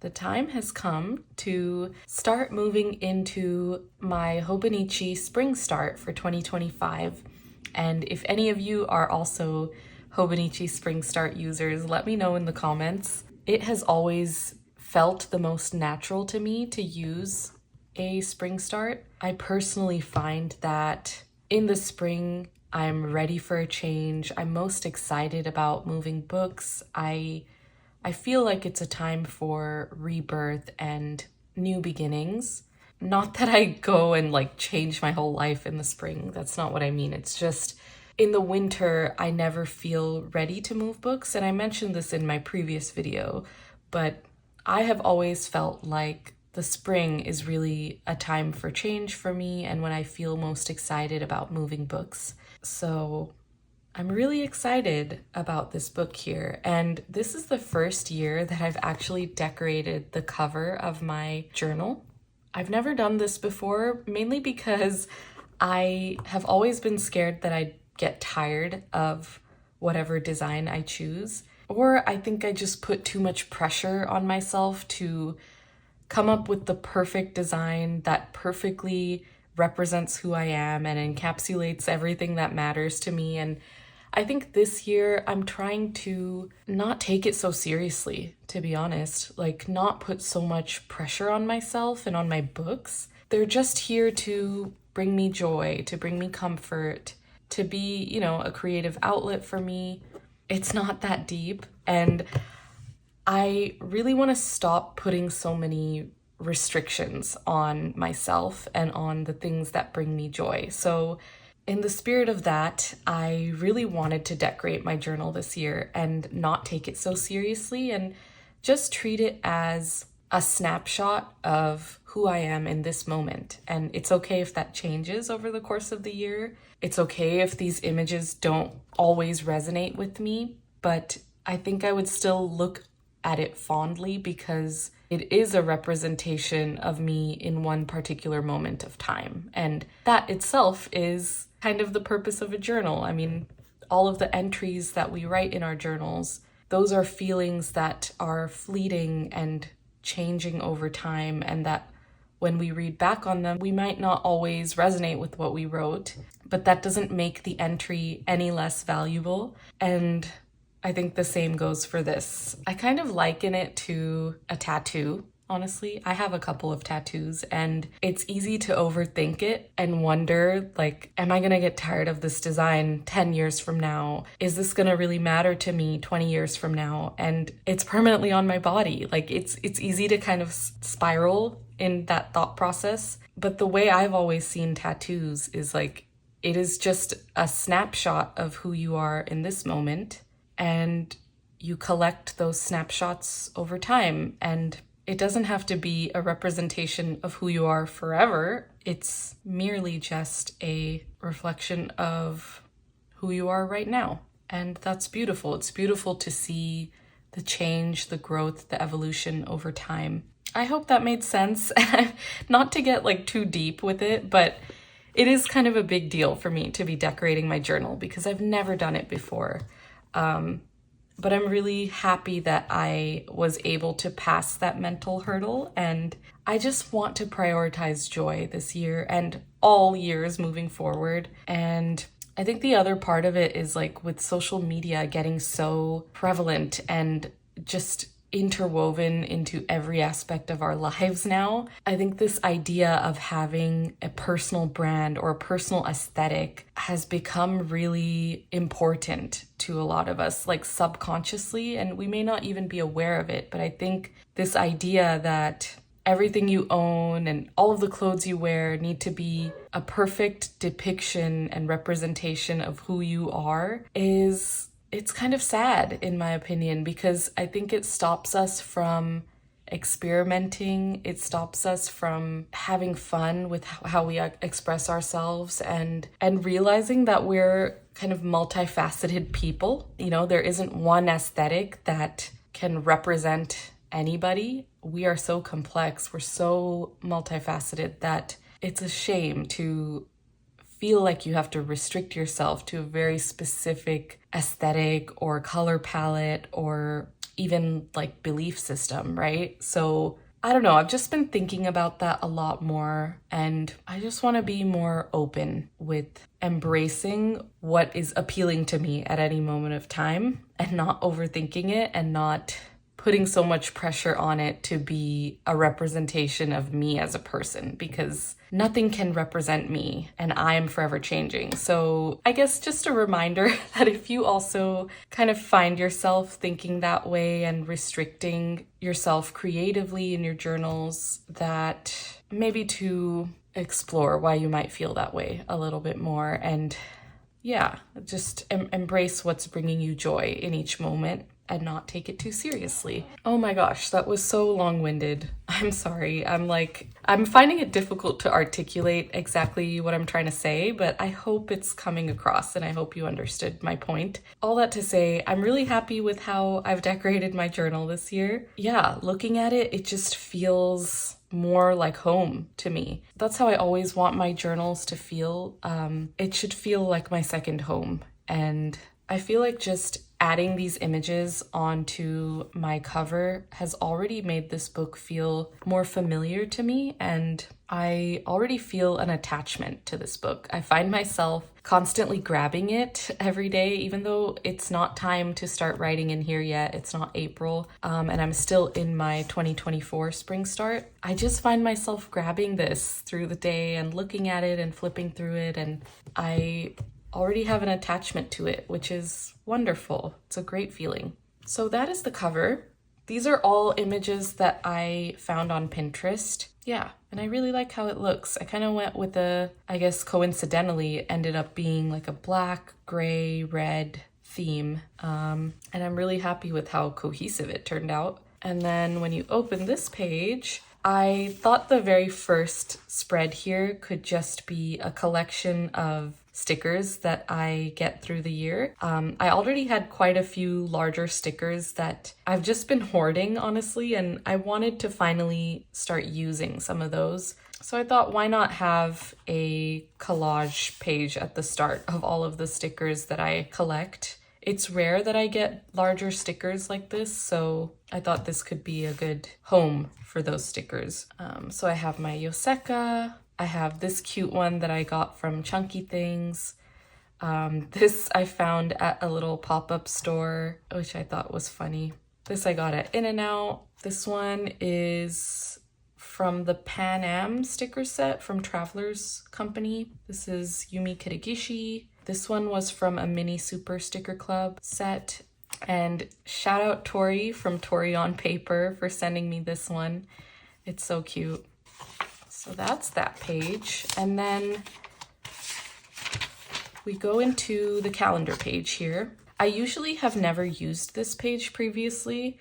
The time has come to start moving into my Hobonichi spring start for 2025. And if any of you are also Hobonichi spring start users, let me know in the comments. It has always felt the most natural to me to use a spring start. I personally find that in the spring, I'm ready for a change. I'm most excited about moving books. I feel like it's a time for rebirth and new beginnings. Not that I go and change my whole life in the spring. That's not what I mean. It's just in the winter, I never feel ready to move books. And I mentioned this in my previous video, but I have always felt like the spring is really a time for change for me and when I feel most excited about moving books. So I'm really excited about this book here, and this is the first year that I've actually decorated the cover of my journal. I've never done this before, mainly because I have always been scared that I'd get tired of whatever design I choose, or I think I just put too much pressure on myself to come up with the perfect design that perfectly represents who I am and encapsulates everything that matters to me. And I think this year I'm trying to not take it so seriously, to be honest. Not put so much pressure on myself and on my books. They're just here to bring me joy, to bring me comfort, to be, a creative outlet for me. It's not that deep. And I really want to stop putting so many restrictions on myself and on the things that bring me joy. So in the spirit of that, I really wanted to decorate my journal this year and not take it so seriously and just treat it as a snapshot of who I am in this moment. And it's okay if that changes over the course of the year. It's okay if these images don't always resonate with me, but I think I would still look at it fondly because it is a representation of me in one particular moment of time. And that itself is kind of the purpose of a journal. I mean, all of the entries that we write in our journals, those are feelings that are fleeting and changing over time, and that when we read back on them, we might not always resonate with what we wrote, but that doesn't make the entry any less valuable. And I think the same goes for this. I kind of liken it to a tattoo, honestly. I have a couple of tattoos, and it's easy to overthink it and wonder, am I gonna get tired of this design 10 years from now? Is this gonna really matter to me 20 years from now? And it's permanently on my body. It's easy to kind of spiral in that thought process. But the way I've always seen tattoos is it is just a snapshot of who you are in this moment. And you collect those snapshots over time. And it doesn't have to be a representation of who you are forever. It's merely just a reflection of who you are right now. And that's beautiful. It's beautiful to see the change, the growth, the evolution over time. I hope that made sense. Not to get too deep with it, but it is kind of a big deal for me to be decorating my journal because I've never done it before. But I'm really happy that I was able to pass that mental hurdle, and I just want to prioritize joy this year and all years moving forward. And I think the other part of it is with social media getting so prevalent and just interwoven into every aspect of our lives now. I think this idea of having a personal brand or a personal aesthetic has become really important to a lot of us, subconsciously, and we may not even be aware of it. But I think this idea that everything you own and all of the clothes you wear need to be a perfect depiction and representation of who you are it's kind of sad, in my opinion, because I think it stops us from experimenting. It stops us from having fun with how we express ourselves and realizing that we're kind of multifaceted people. There isn't one aesthetic that can represent anybody. We are so complex. We're so multifaceted that it's a shame to feel like you have to restrict yourself to a very specific aesthetic or color palette or even like belief system, right? So I don't know, I've just been thinking about that a lot more, and I just want to be more open with embracing what is appealing to me at any moment of time and not overthinking it and not putting so much pressure on it to be a representation of me as a person, because nothing can represent me and I am forever changing. So I guess just a reminder that if you also kind of find yourself thinking that way and restricting yourself creatively in your journals, that maybe to explore why you might feel that way a little bit more, and yeah, just embrace what's bringing you joy in each moment and not take it too seriously. Oh my gosh, that was so long-winded. I'm sorry. I'm finding it difficult to articulate exactly what I'm trying to say, but I hope it's coming across and I hope you understood my point. All that to say, I'm really happy with how I've decorated my journal this year. Yeah, looking at it, it just feels more like home to me. That's how I always want my journals to feel. It should feel like my second home. And I feel like just adding these images onto my cover has already made this book feel more familiar to me, and I already feel an attachment to this book. I find myself constantly grabbing it every day, even though it's not time to start writing in here yet. It's not April, and I'm still in my 2024 spring start. I just find myself grabbing this through the day and looking at it and flipping through it, and I already have an attachment to it, which is wonderful. It's a great feeling. So that is the cover. These are all images that I found on Pinterest. Yeah, and I really like how it looks. I kind of went with I guess coincidentally, it ended up being like a black, gray, red theme. And I'm really happy with how cohesive it turned out. And then when you open this page, I thought the very first spread here could just be a collection of stickers that I get through the year. I already had quite a few larger stickers that I've just been hoarding, honestly, and I wanted to finally start using some of those. So I thought, why not have a collage page at the start of all of the stickers that I collect? It's rare that I get larger stickers like this, so I thought this could be a good home for those stickers. So I have my Yoseka. I have this cute one that I got from Chunky Things. This I found at a little pop-up store, which I thought was funny. This I got at In-N-Out. This one is from the Pan Am sticker set from Traveler's Company. This is Yumi Kitagishi. This one was from a Mini Super Sticker Club set. And shout out Tori from Tori on Paper for sending me this one. It's so cute. So that's that page. And then we go into the calendar page here. I usually have never used this page previously,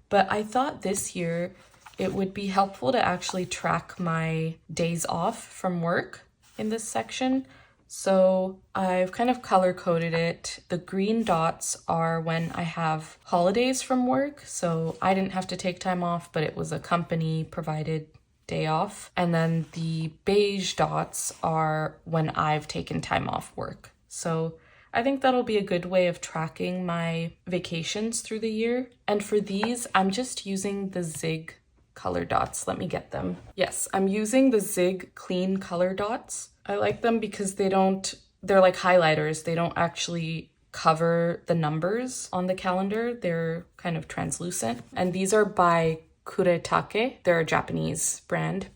but I thought this year it would be helpful to actually track my days off from work in this section. So I've kind of color coded it. The green dots are when I have holidays from work. So I didn't have to take time off, but it was a company provided day off. And then the beige dots are when I've taken time off work. So I think that'll be a good way of tracking my vacations through the year. And for these, I'm just using the Zig color dots. Let me get them. Yes, I'm using the Zig clean color dots. I like them because they're like highlighters. They don't actually cover the numbers on the calendar. They're kind of translucent. And these are by Kuretake. They're a Japanese brand.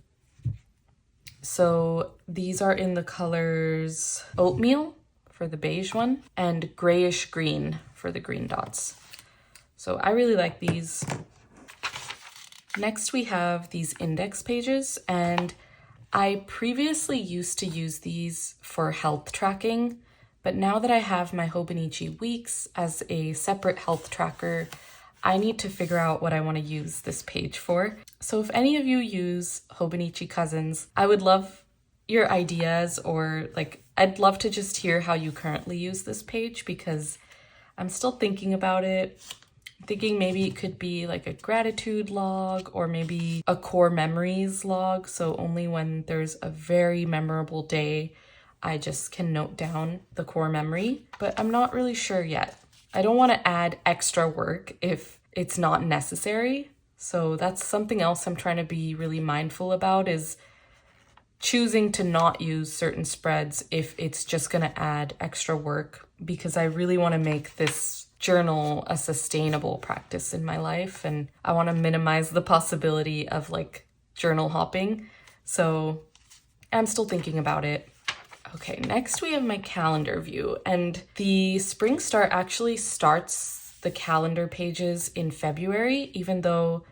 So these are in the colors oatmeal for the beige one and grayish green for the green dots. So I really like these. Next we have these index pages, and I previously used to use these for health tracking, but now that I have my Hobonichi weeks as a separate health tracker, I need to figure out what I want to use this page for. So if any of you use Hobonichi Cousins, I would love your ideas, or I'd love to just hear how you currently use this page, because I'm still thinking about it. I'm thinking maybe it could be like a gratitude log or maybe a core memories log. So only when there's a very memorable day, I just can note down the core memory, but I'm not really sure yet. I don't want to add extra work if it's not necessary. So that's something else I'm trying to be really mindful about, is choosing to not use certain spreads if it's just going to add extra work, because I really want to make this journal a sustainable practice in my life, and I want to minimize the possibility of like journal hopping. So I'm still thinking about it. Okay, next we have my calendar view, and the Spring Start actually starts the calendar pages in February, even though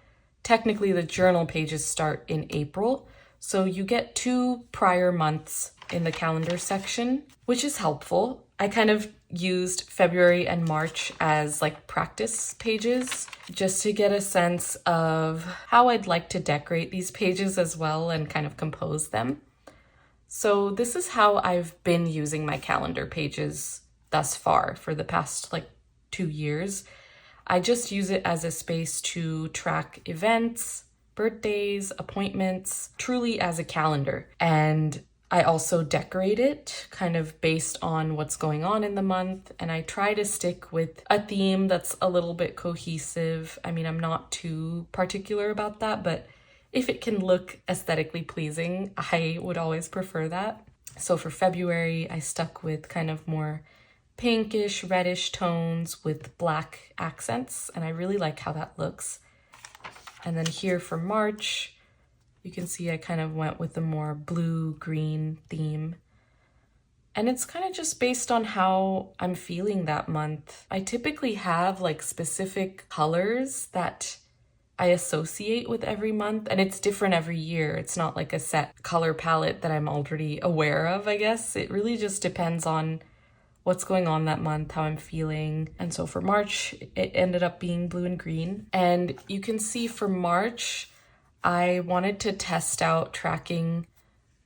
technically the journal pages start in April. So you get 2 prior months in the calendar section, which is helpful. I kind of used February and March as like practice pages, just to get a sense of how I'd like to decorate these pages as well and kind of compose them. So this is how I've been using my calendar pages thus far for the past like 2 years. I just use it as a space to track events, birthdays, appointments, truly as a calendar. And I also decorate it kind of based on what's going on in the month. And I try to stick with a theme that's a little bit cohesive. I mean, I'm not too particular about that, but if it can look aesthetically pleasing, I would always prefer that. So for February, I stuck with kind of more pinkish, reddish tones with black accents, and I really like how that looks. And then here for March, you can see I kind of went with a more blue-green theme. And it's kind of just based on how I'm feeling that month. I typically have like specific colors that I associate with every month, and it's different every year. It's not like a set color palette that I'm already aware of, I guess. It really just depends on what's going on that month, how I'm feeling. And so for March, it ended up being blue and green. And you can see for March, I wanted to test out tracking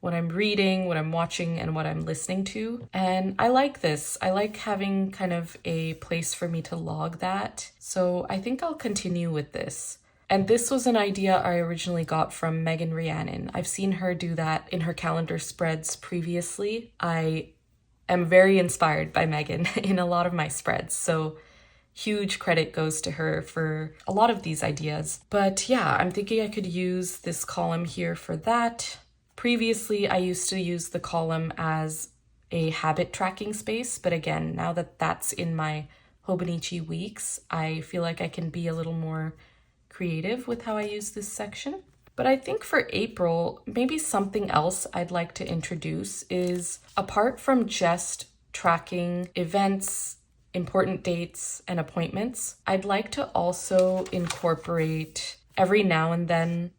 what I'm reading, what I'm watching, and what I'm listening to. And I like this. I like having kind of a place for me to log that. So I think I'll continue with this. And this was an idea I originally got from Megan Rhiannon. I've seen her do that in her calendar spreads previously. I am very inspired by Megan in a lot of my spreads. So huge credit goes to her for a lot of these ideas. But yeah, I'm thinking I could use this column here for that. Previously, I used to use the column as a habit tracking space. But again, now that that's in my Hobonichi weeks, I feel like I can be a little more creative with how I use this section. But I think for April, maybe something else I'd like to introduce is, apart from just tracking events, important dates, and appointments, I'd like to also incorporate every now and then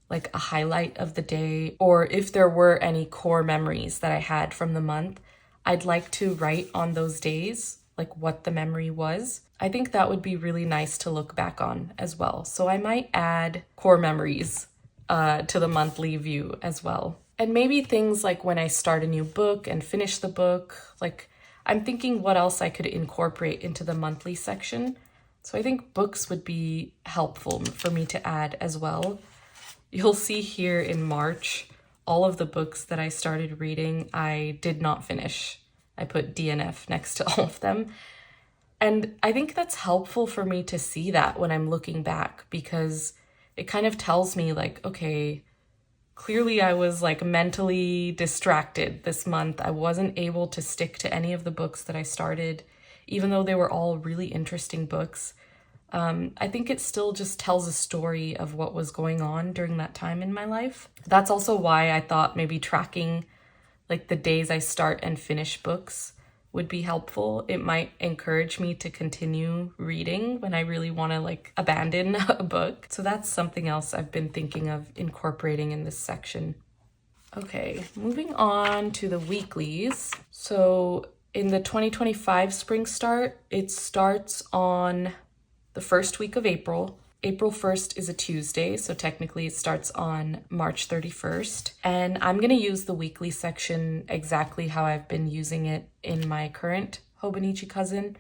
like a highlight of the day, or if there were any core memories that I had from the month, I'd like to write on those days like what the memory was. I think that would be really nice to look back on as well. So I might add core memories to the monthly view as well. And maybe things like when I start a new book and finish the book, like I'm thinking what else I could incorporate into the monthly section. So I think books would be helpful for me to add as well. You'll see here in March, all of the books that I started reading, I did not finish. I put DNF next to all of them. And I think that's helpful for me to see that when I'm looking back, because it kind of tells me like, okay, clearly I was like mentally distracted this month. I wasn't able to stick to any of the books that I started, even though they were all really interesting books. I think it still just tells a story of what was going on during that time in my life. That's also why I thought maybe tracking like the days I start and finish books would be helpful. It might encourage me to continue reading when I really want to like abandon a book. So that's something else I've been thinking of incorporating in this section. Okay, moving on to the weeklies. So in the 2025 Spring Start, it starts on the first week of April. April 1st is a Tuesday, so technically it starts on March 31st. And I'm going to use the weekly section exactly how I've been using it in my current Hobonichi cousin.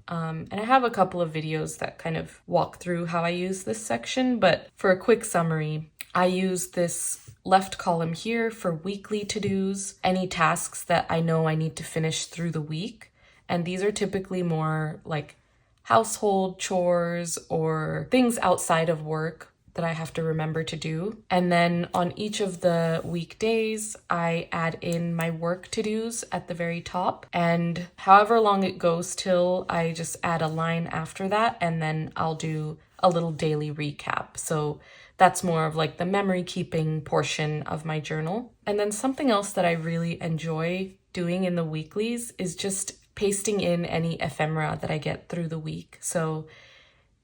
And I have a couple of videos that kind of walk through how I use this section, but for a quick summary, I use this left column here for weekly to-dos, any tasks that I know I need to finish through the week. And these are typically more like household chores or things outside of work that I have to remember to do. And then on each of the weekdays, I add in my work to-dos at the very top. And however long it goes till, I just add a line after that, and then I'll do a little daily recap. So that's more of like the memory keeping portion of my journal. And then something else that I really enjoy doing in the weeklies is just pasting in any ephemera that I get through the week. So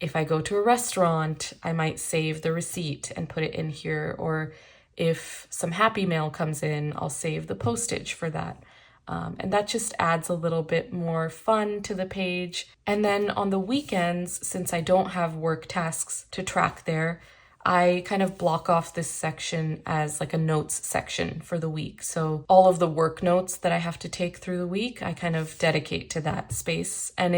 if I go to a restaurant, I might save the receipt and put it in here. Or if some Happy Mail comes in, I'll save the postage for that. And that just adds a little bit more fun to the page. And then on the weekends, since I don't have work tasks to track there, I kind of block off this section as like a notes section for the week. So all of the work notes that I have to take through the week, I kind of dedicate to that space. And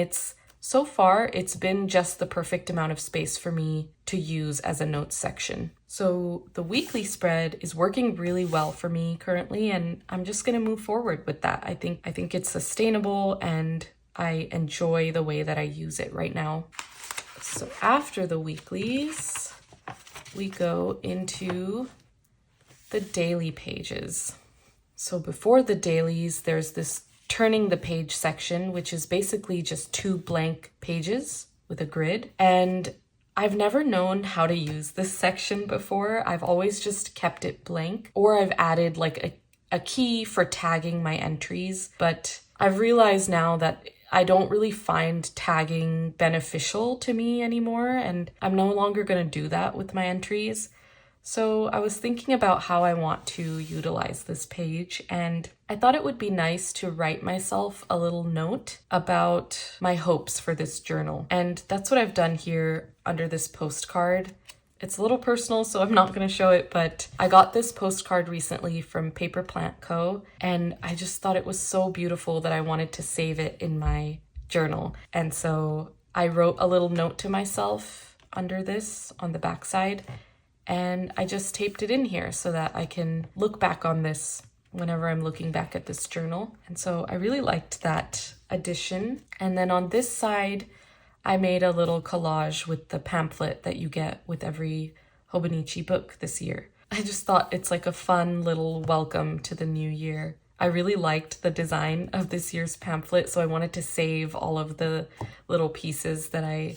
so far, it's been just the perfect amount of space for me to use as a notes section. So the weekly spread is working really well for me currently, and I'm just going to move forward with that. I think it's sustainable, and I enjoy the way that I use it right now. So after the weeklies, we go into the daily pages. So before the dailies, there's this turning the page section, which is basically just 2 blank pages with a grid. And I've never known how to use this section before. I've always just kept it blank, or I've added like a key for tagging my entries. But I've realized now that I don't really find tagging beneficial to me anymore, and I'm no longer going to do that with my entries. So I was thinking about how I want to utilize this page, and I thought it would be nice to write myself a little note about my hopes for this journal. And that's what I've done here under this postcard. It's a little personal, so I'm not going to show it, but I got this postcard recently from Paper Plant Co., and I just thought it was so beautiful that I wanted to save it in my journal. And so I wrote a little note to myself under this on the backside, and I just taped it in here so that I can look back on this whenever I'm looking back at this journal. And so I really liked that addition. And then on this side, I made a little collage with the pamphlet that you get with every Hobonichi book this year. I just thought it's like a fun little welcome to the new year. I really liked the design of this year's pamphlet, so I wanted to save all of the little pieces that I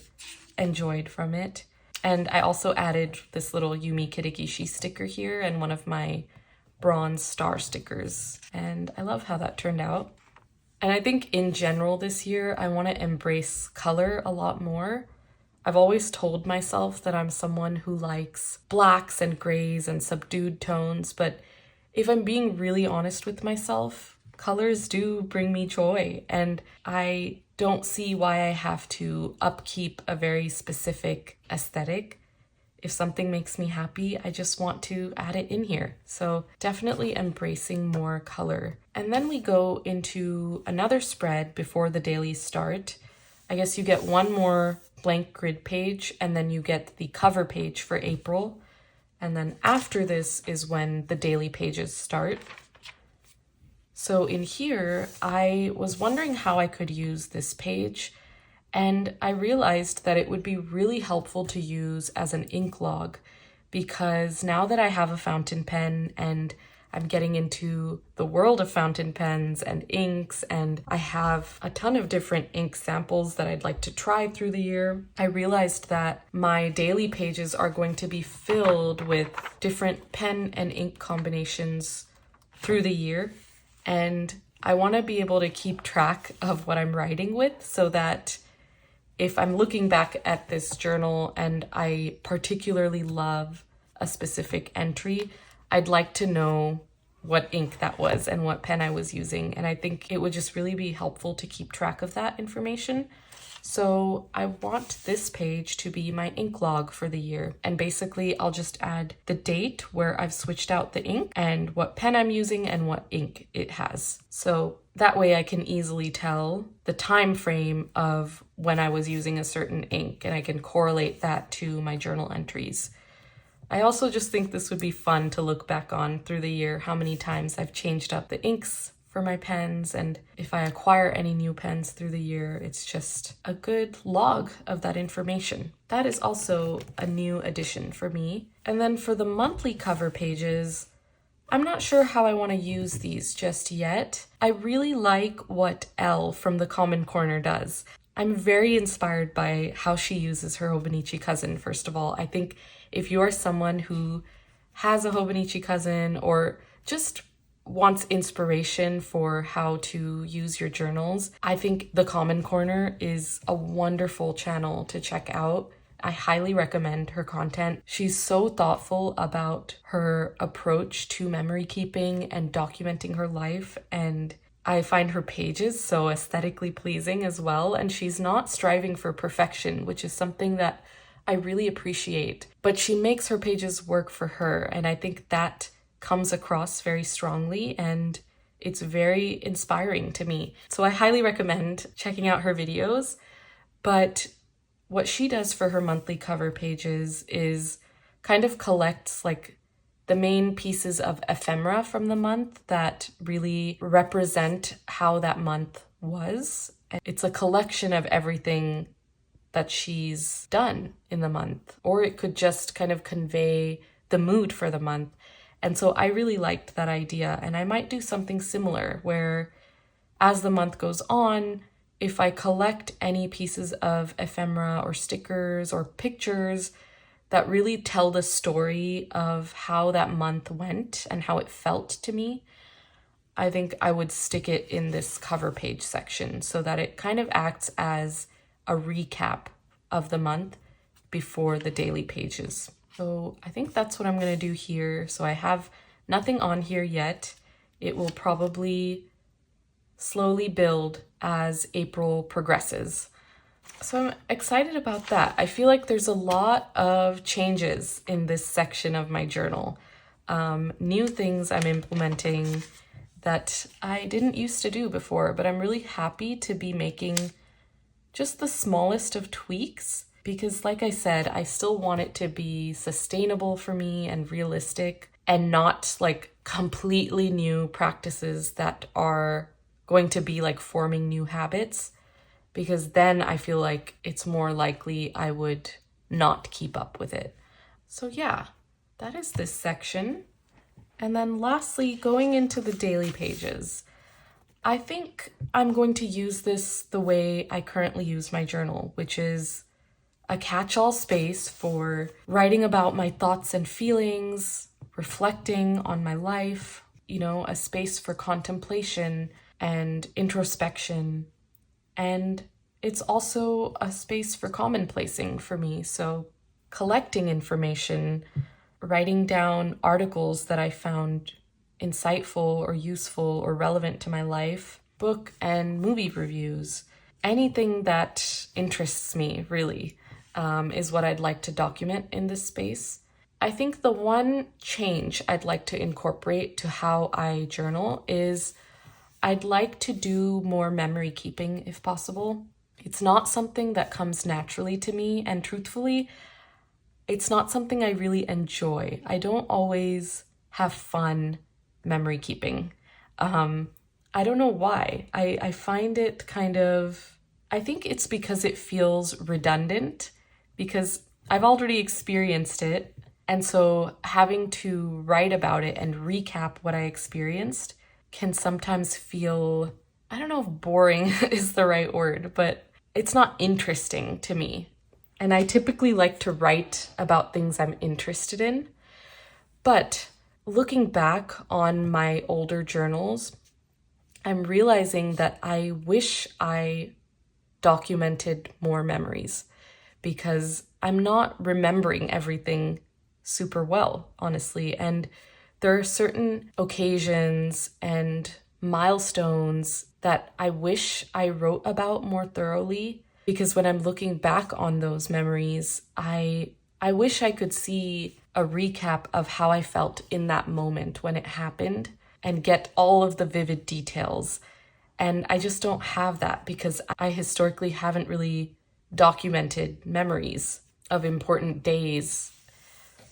enjoyed from it. And I also added this little Yumi Kirigishi sticker here and one of my bronze star stickers. And I love how that turned out. And I think in general this year, I want to embrace color a lot more. I've always told myself that I'm someone who likes blacks and grays and subdued tones, but if I'm being really honest with myself, colors do bring me joy, and I don't see why I have to upkeep a very specific aesthetic. If something makes me happy, I just want to add it in here. So definitely embracing more color. And then we go into another spread before the dailies start. I guess you get one more blank grid page, and then you get the cover page for April. And then after this is when the daily pages start. So in here, I was wondering how I could use this page, and I realized that it would be really helpful to use as an ink log, because now that I have a fountain pen and I'm getting into the world of fountain pens and inks, and I have a ton of different ink samples that I'd like to try through the year, I realized that my daily pages are going to be filled with different pen and ink combinations through the year. And I want to be able to keep track of what I'm writing with, so that if I'm looking back at this journal and I particularly love a specific entry, I'd like to know what ink that was and what pen I was using. And I think it would just really be helpful to keep track of that information. So I want this page to be my ink log for the year. And basically I'll just add the date where I've switched out the ink and what pen I'm using and what ink it has. So that way I can easily tell the time frame of when I was using a certain ink, and I can correlate that to my journal entries. I also just think this would be fun to look back on through the year, how many times I've changed up the inks for my pens, and if I acquire any new pens through the year, it's just a good log of that information. That is also a new addition for me. And then for the monthly cover pages, I'm not sure how I want to use these just yet. I really like what Elle from the Common Corner does. I'm very inspired by how she uses her Hobonichi cousin, first of all. I think if you are someone who has a Hobonichi cousin or just wants inspiration for how to use your journals, I think the Common Corner is a wonderful channel to check out. I highly recommend her content. She's so thoughtful about her approach to memory keeping and documenting her life, and I find her pages so aesthetically pleasing as well, and she's not striving for perfection, which is something that I really appreciate. But she makes her pages work for her, and I think that comes across very strongly, and it's very inspiring to me. So I highly recommend checking out her videos. But what she does for her monthly cover pages is kind of collects like the main pieces of ephemera from the month that really represent how that month was. It's a collection of everything that she's done in the month, or it could just kind of convey the mood for the month. And so I really liked that idea, and I might do something similar where as the month goes on, if I collect any pieces of ephemera or stickers or pictures that really tell the story of how that month went and how it felt to me, I think I would stick it in this cover page section so that it kind of acts as a recap of the month before the daily pages. So I think that's what I'm going to do here. So I have nothing on here yet. It will probably slowly build as April progresses. So I'm excited about that. I feel like there's a lot of changes in this section of my journal. New things I'm implementing that I didn't used to do before, but I'm really happy to be making just the smallest of tweaks because, like I said, I still want it to be sustainable for me and realistic and not like completely new practices that are going to be like forming new habits, because then I feel like it's more likely I would not keep up with it. So yeah, that is this section. And then lastly, going into the daily pages, I think I'm going to use this the way I currently use my journal, which is a catch-all space for writing about my thoughts and feelings, reflecting on my life, a space for contemplation and introspection. And it's also a space for commonplacing for me. So collecting information, writing down articles that I found insightful or useful or relevant to my life, book and movie reviews, anything that interests me really is what I'd like to document in this space. I think the one change I'd like to incorporate to how I journal is I'd like to do more memory keeping if possible. It's not something that comes naturally to me, and truthfully, it's not something I really enjoy. I don't always have fun memory keeping. I don't know why. I find it I think it's because it feels redundant, because I've already experienced it. And so having to write about it and recap what I experienced can sometimes feel, I don't know if boring is the right word, but it's not interesting to me. And I typically like to write about things I'm interested in. But looking back on my older journals, I'm realizing that I wish I documented more memories because I'm not remembering everything super well, honestly. And there are certain occasions and milestones that I wish I wrote about more thoroughly, because when I'm looking back on those memories, I wish I could see a recap of how I felt in that moment when it happened and get all of the vivid details. And I just don't have that because I historically haven't really documented memories of important days.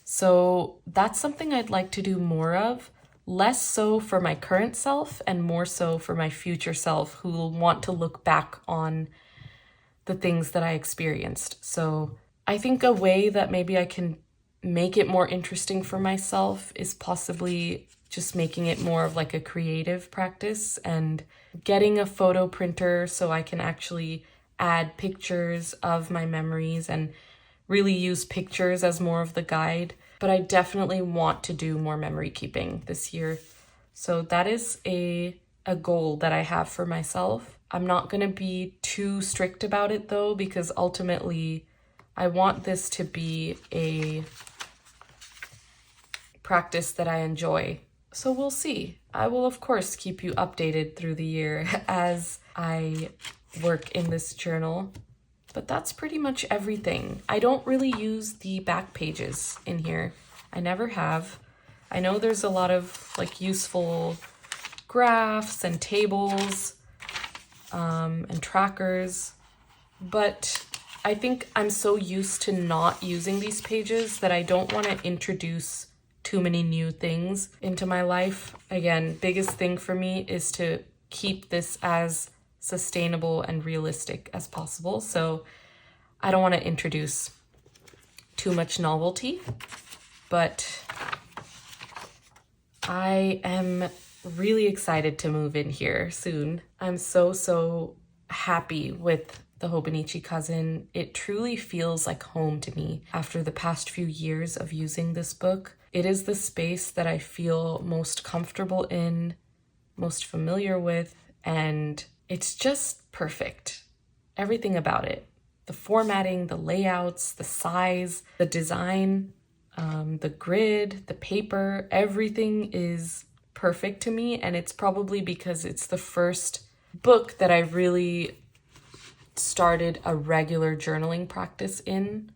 So that's something I'd like to do more of. less so for my current self and more so for my future self, who will want to look back on the things that I experienced. So I think a way that maybe I can make it more interesting for myself is possibly just making it more of like a creative practice and getting a photo printer so I can actually add pictures of my memories and really use pictures as more of the guide. But I definitely want to do more memory keeping this year. So that is a goal that I have for myself. I'm not going to be too strict about it though, because ultimately I want this to be a practice that I enjoy. So we'll see. I will of course keep you updated through the year as I work in this journal. But that's pretty much everything. I don't really use the back pages in here. I never have. I know there's a lot of like useful graphs and tables and trackers, but I think I'm so used to not using these pages that I don't want to introduce too many new things into my life. Again, biggest thing for me is to keep this as sustainable and realistic as possible. So I don't want to introduce too much novelty, but I am really excited to move in here soon. I'm so happy with the Hobonichi Cousin. It truly feels like home to me after the past few years of using this book. It is the space that I feel most comfortable in, most familiar with, and it's just perfect. Everything about it. The formatting, the layouts, the size, the design, the grid, the paper, everything is perfect to me. And it's probably because it's the first book that I really started a regular journaling practice in.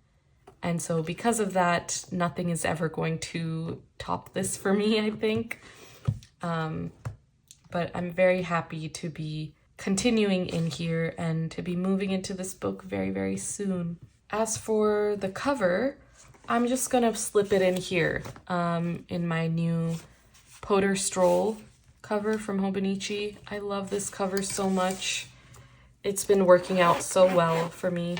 And so because of that, nothing is ever going to top this for me, I think. But I'm very happy to be continuing in here and to be moving into this book very soon. As for the cover, I'm just gonna slip it in here in my new Potter Stroll cover from Hobonichi. I love this cover so much. It's been working out so well for me.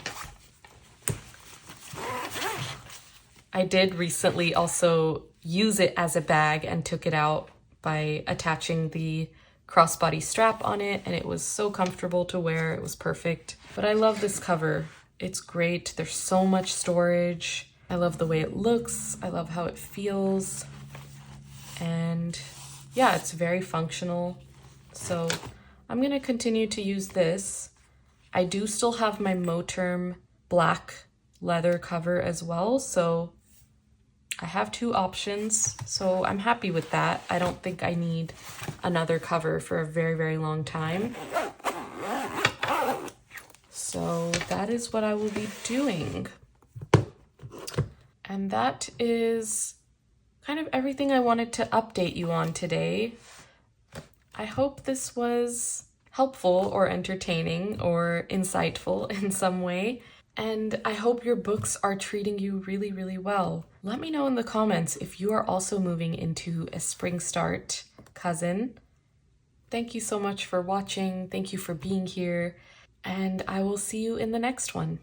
I did recently also use it as a bag and took it out by attaching the crossbody strap on it, and it was so comfortable to wear. It was perfect. But I love this cover. It's great. There's so much storage. I love the way it looks. I love how it feels. And yeah, it's very functional. So I'm going to continue to use this. I do still have my Moterm black leather cover as well, so I have two options, so I'm happy with that. I don't think I need another cover for a very long time. So that is what I will be doing. And that is kind of everything I wanted to update you on today. I hope this was helpful or entertaining or insightful in some way. And I hope your books are treating you really well. Let me know in the comments if you are also moving into a spring start cousin. Thank you so much for watching. Thank you for being here. And I will see you in the next one.